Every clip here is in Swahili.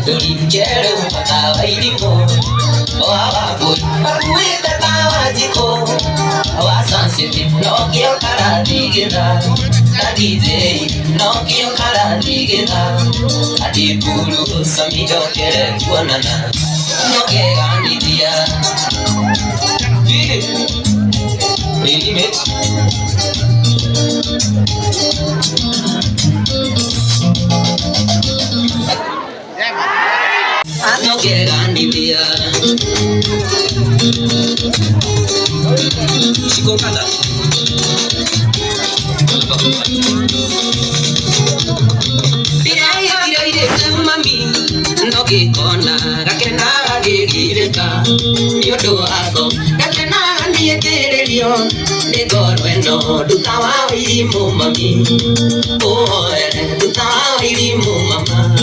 Dori quiero matar a irimo. Oababoy, pakuita tawajiko. Oasansitif, no quiero cara digena. La DJ, no quiero cara digena. Adipuru, samido quiere guanana. No quiero ni día. Philip, really mate. No quiero ni día. Chico kata. Pirai mami. No que kona gakena gigireka. Yo do ago gakena ni kererio. Ni gorweno dutawa ilimu mami. Oh dutawa ilimu mama.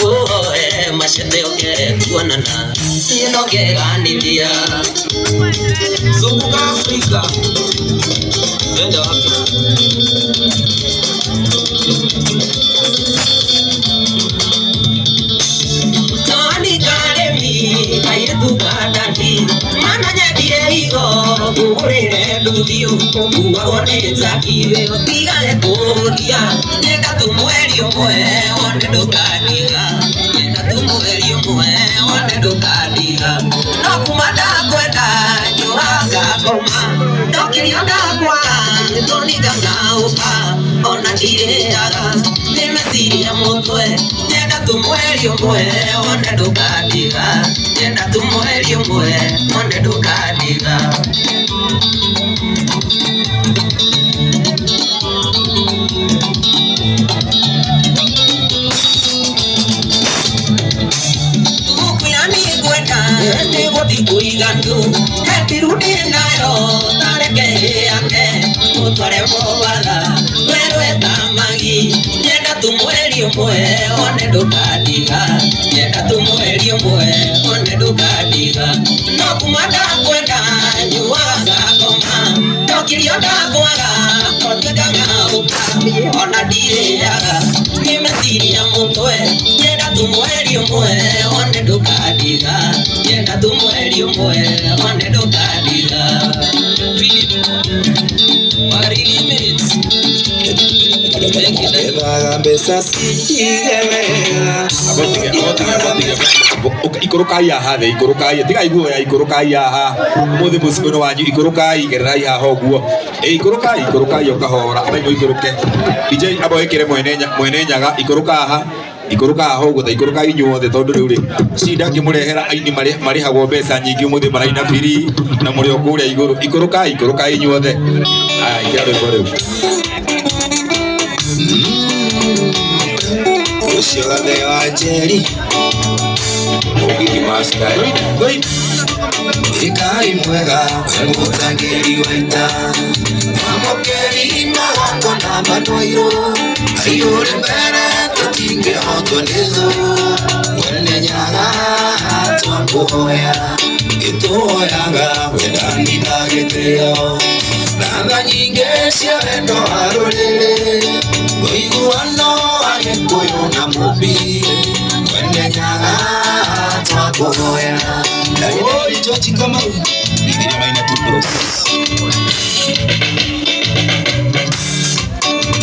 Oh mashete okere kuonana. No que ganilia. Zunguka Afrika. Nenda wapi? Tani karemi ayetu kadandi. Mana nyadire igo kurere dudio kuwaone zakiwe otiga ekodia. Nenda tumweli omwe one dokadiga. Nenda tumweli omwe one dokadiga. Nokumada kwenda nyoanga koma. Nokirionda kwa toniga nauka. Ona kireaga nimesiria mutwe. Nenda tumweli omwe one dokadiga. Nenda tumweli omwe one dokadiga. Kuigandu hepirudi nayo tareke yake utware mobala werwe tamagi nyenda tumweli omwe one ndukadiga nyenda tumweli omwe one ndukadiga no kumada kwenda nyuaga koma tokirionda kwaga kotwekaga uka ona ndiaga nimesiria mutwe nyenda tumweli omwe one ndukadiga nyenda tumweli omwe one ndukadiga. Ikurukai aha the ikurukai tiga iguoya ikurukai aha muthi musikono wanyu ikurukai gerai haha oguo ikurukai okahora abaino ikuruke DJ abo ekire mwene nyaga ikuruka aha oguo ta ikurukai nyuothe tondu riu ri cinda ngimurehera aini mari hagwo mbeca nyingi muthi maraina firi na muri okuria iguru ikurukai nyuothe ai kira rwimbo riu Ushioga de wajeri Mugigi master Ikai mwega Mutangeri waita Mamokeri mawako na manoiro Ayuri mbere Tutinge hoto nizo Wene nyaga Tuambuhoya Ituhoyaga Wedani na geteo Nanga nyinge Siarendo arolele Goiguano Ayekoyo na mubi Wene nyaga Tuambuhoya Oi Jochi kama Bigiri maina tupros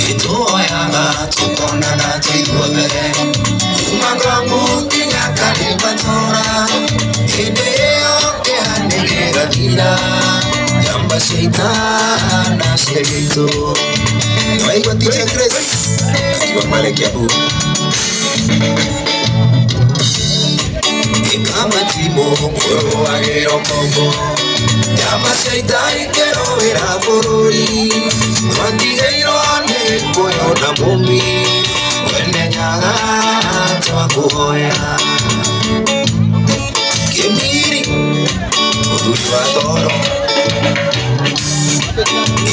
Ituhoyaga Tukona na tuiduwe Umangangu Tinyaka Nibatora Ideo Kehane Gatira Yamba Shaitana Shegito Noigo Teacher Grace Akiwa Malek Yabu Ikama Timo Kuro Agero Kombo Yamba Shaitani Kero Era Fururi Matigeiro Ane Koyo na Mumi Wene Nyaga Twakuhoya Kemiri Uduri wa Toro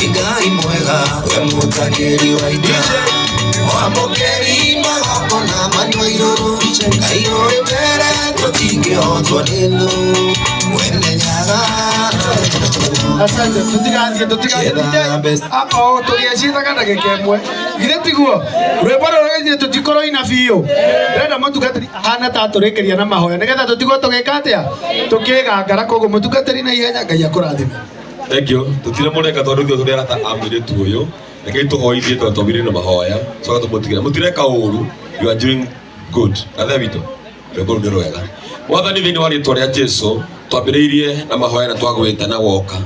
Igai mwega we mutangeri waita Wamokeri magoko na manoiro Kairo ibere totinge otwa nenu Wene nyaga Asante, tutiga DJ. Hapo tuliashika kata kekemwe. Giretiguo. Rweboro rwegithie tutikoro ina biu. Renda mutungatiri hana ta turekeria na mahoya. Nigetha tutigo tugeka atia? Tukigangara koguo mutungatiri na ihenya Ngai akurathime. Thank you. Tutire murenga tondu thio turi arata amire tu uyu. Rekei tuhoithie twatobire na mahoya. Soka tumutigire. Mutireka uru. You are doing good. Athe wito. Rweboro ndiro wega. Mwathani thini wa ritwa ria Jesu twambiriirie na mahoya na twagwita na woka.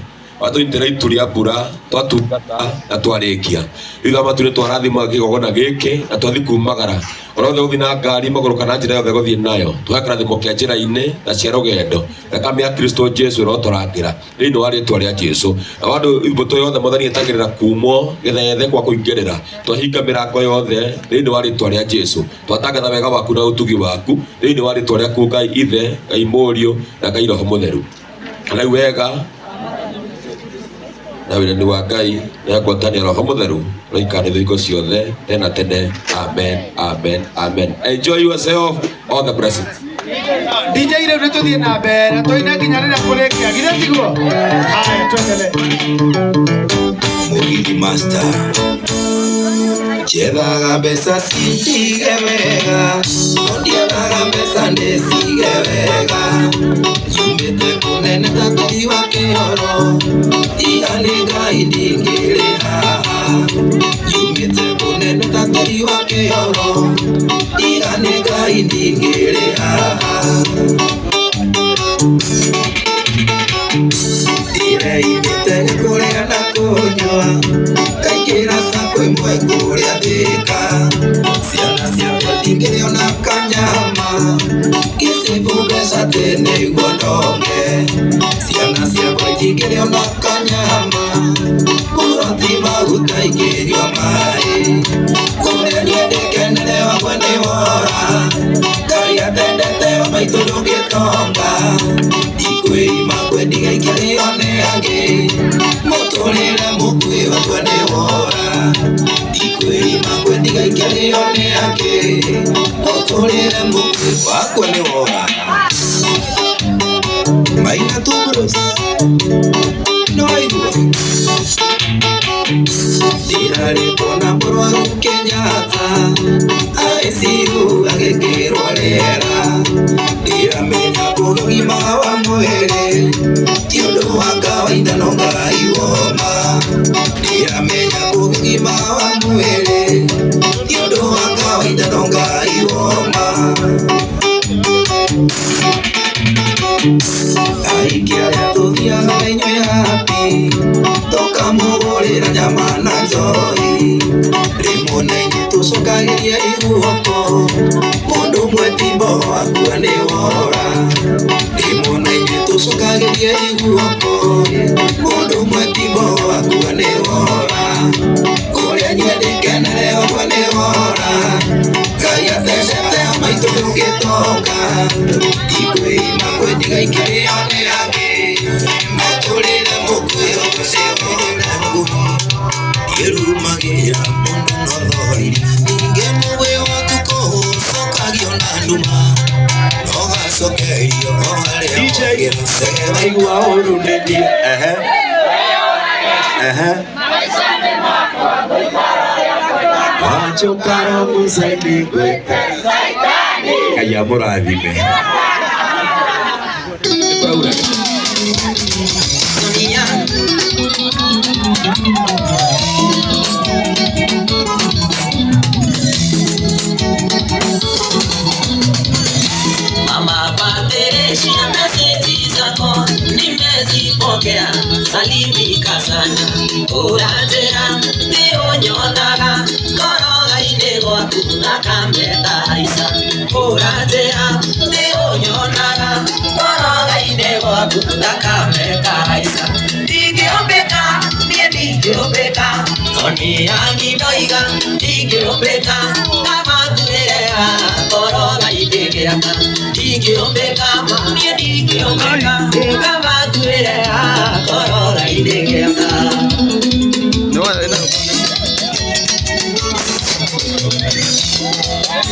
Watu intera ituria mbura twatungata na twarikia ritha mature twarathima kigogona giki na twathi kumagara orothe uthi na ngari maguru kana njira yothe guthie nayo twakarathimo kia njira-ini na cia rugendo thakame ya Kristo Jesu ro turangira thini wa ritwa ria Jesu na wandu imbuto yothe Mwathani etagirira kumwo githethe kwa kuingirira twahinga mirango yothe thini wa ritwa ria Jesu twatangatha wega waku na utugi waku thini wa ritwa ria ku Ngai Ithe Ngai Murio na Ngai Roho Mutheru na wega na wira ni wa Ngai na ngwatania Roho Mutheru roikane thiko ciothe tena tene amen amen amen. Enjoy yourself, all the blessings. DJ ile unatuthie na mbere toina nginya rira kurekia giretiguo haya tuendelee. Mugithi master Chedaga besa sige vega Ondiaga besa sige vega Yumete kunene tatari wa keoro Ialiga indingire haha Yumete kunene tatari wa keoro Ialiga indingire haha Ire imite kurea na kunywa Kaikira sako imwe kurea thika Ciana ciakwa ndingĩrĩo na kanyama Gĩcibugeca tene igondonge Ciana ciakwa ndingĩrĩo na kanyama Mũroti maguta ingĩrio maĩ Kũrĩa niĩ ndĩkenere wakwa nĩ wora Ngai atendete wa maitũ ndũngĩtonga Ikwĩima kwendiga ikĩrĩo nĩ angĩ Mũtũrĩre mũkuĩ wakwa nĩ wora Ikwĩima kwendiga ikĩrĩo nĩ angĩ Mũtũrĩre mũkuĩ wakwa nĩ wora Maina Tubros no aigua Ndirarĩtwo na mũrwaru Kenyatta ICU agĩkĩrwo rĩera Ndiramenya ũgima wa mwĩrĩ ti ũndũ wa kawaida no Ngai woma Ndiramenya ũgima wa mwĩrĩ ti ũndũ wa kawaida no Ngai woma Aiki arĩa tũthiaga na inyuĩ happy tũkamũgũrĩra nyama na njohi rĩmwe na inyuĩ tũcũngagĩria iguoko mũndũ ũmwe timbo wakua nĩ wora rĩmwe na inyuĩ tũcũngagĩria iguoko mũndũ ũmwe timbo wakua nĩ wora kũrĩa inyuĩ ndĩkenere wakwa nĩ wora Ngai athecete maitũ ndũngĩtonga Ikwĩima kwendiga ikĩrĩo nĩ angĩ Mũtũrĩre mũkuĩ ũgũcihũra nguo Irumagĩra mũndũ no thoriri Ningĩ mũgwĩ wa tukũ ũcokagio na nduma No gacokerio o harĩa ũngĩra Aigua ũru nĩ niĩ Wachokara musaidi gwete Ngai amũrathime Mama Patricia meseji zako nimezipokea salimika sana Uratera nĩũnyonaga ngoro-inĩ gwaku thakame tahaica Uratera nĩũnyonaga ngoro-inĩ gwaku thakame kahaica Ndingĩũmbĩka niĩ ndingĩũmbĩka Toni yangi ndoiga ndingĩũmbĩka Ndamakuĩre ngoro-inĩ gĩaka Ndingĩũmbĩka niĩ ndingĩũmbĩka Ndamakuĩre ngoro-inĩ gĩaka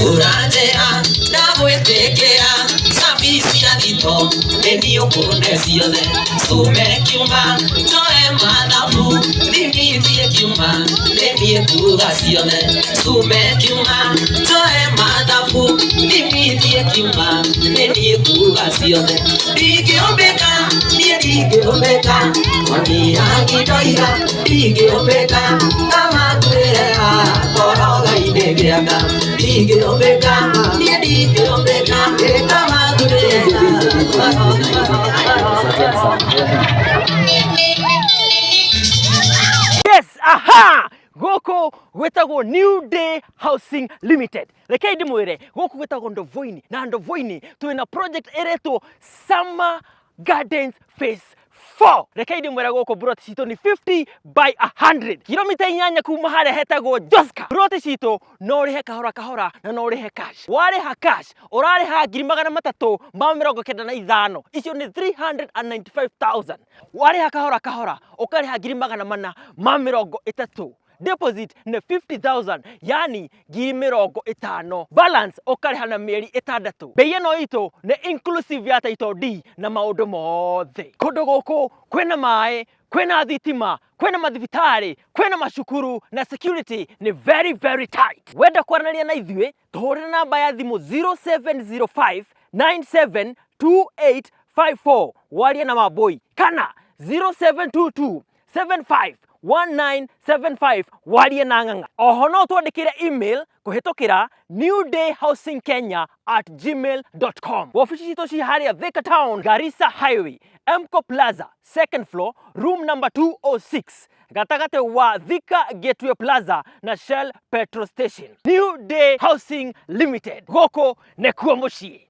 Uratera na gwetekera sabisi ya dito ndio kone sione sume kiuma toe madhabu limiti kiuma ndio kuga sione sume kiuma toe madhabu limiti kiuma ndio kuga sione digiombeka digiombeka kwani angidoira digiombeka kama kurea koroga idegeaka digiombeka digiombeka kama kurea. Yes, aha! Goko gwetagwo New Day Housing Limited. Rekei ndimwire goko gwetagwo Ndovoini na Ndovoini twina project eretwo Summer Gardens Phase 4. Rekei ndimwire goko broti cito ni 50 by 100. Kilomita 8 kuma haria hetagwo Joska. Broti cito no rihe kahora kahora na no rihe cash. Wariha cash urariha 395,000. Icio ni 395,000. Wariha kahora kahora ukariha 430. Deposit ni 50,000, yani 50,000. Balance ukariha na mieri 6. Bei ino ito ni inclusive ya title D na maundu mothe. Kundu guku kwina mai, kwina thitima, kwina mathibitari, kwina mashukuru na security ni very tight. Wenda kwaranĩria na ithuĩ tuhũrĩre namba ya thimu 0705 972854 warie na Maboi kana 0722 751975 warie na Ng'ang'a. Oho no twandĩkĩre email kuhitukira newdayhousingkenya@gmail.com. Wabici citũ ci harĩa Thika Town, Garissa Highway, Mco Plaza, 2nd floor, room number 206, gatagati wa Thika Gateway Plaza na Shell Petrol Station. New Day Housing Limited. Goko nekuo muciĩ.